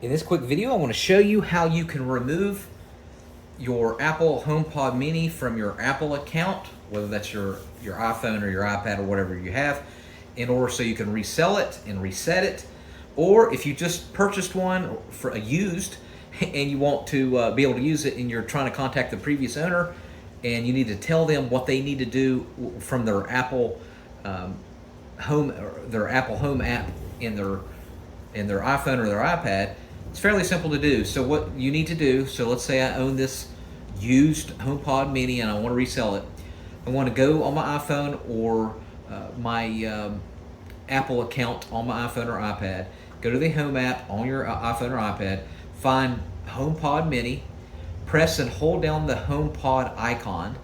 In this quick video, I want to show you how you can remove your Apple HomePod Mini from your Apple account, whether that's your iPhone or your iPad or whatever you have, in order so you can resell it and reset it. Or if you just purchased one for a used and you want to be able to use it and you're trying to contact the previous owner and you need to tell them what they need to do from their Apple Home app in their iPhone or their iPad, it's fairly simple to do. So what you need to do, so let's say I own this used HomePod Mini and I want to resell it. I want to go on my iPhone or my Apple account on my iPhone or iPad, go to the Home app on your iPhone or iPad, find HomePod Mini, press and hold down the HomePod icon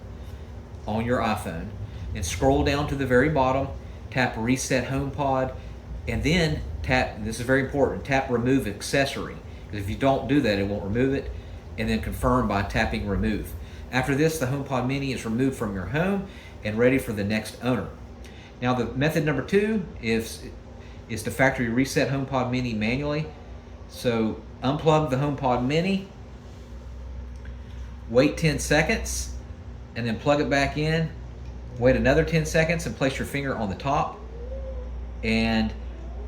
on your iPhone, and scroll down to the very bottom, tap Reset HomePod, and then tap, this is very important, tap Remove Accessory. Because if you don't do that, it won't remove it, and then confirm by tapping Remove. After this, the HomePod Mini is removed from your home and ready for the next owner. Now the method number 2 is to factory reset HomePod Mini manually. So unplug the HomePod Mini, wait 10 seconds, and then plug it back in, wait another 10 seconds and place your finger on the top, and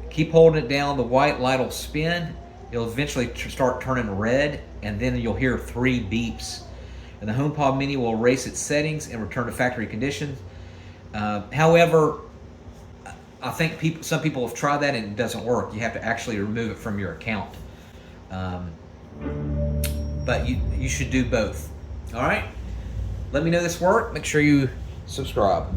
keep holding it down. The white light will spin. It'll eventually start turning red, and then you'll hear 3 beeps. And the HomePod Mini will erase its settings and return to factory condition. However, I think some people have tried that and it doesn't work. You have to actually remove it from your account. But you should do both. All right? Let me know this worked. Make sure you subscribe.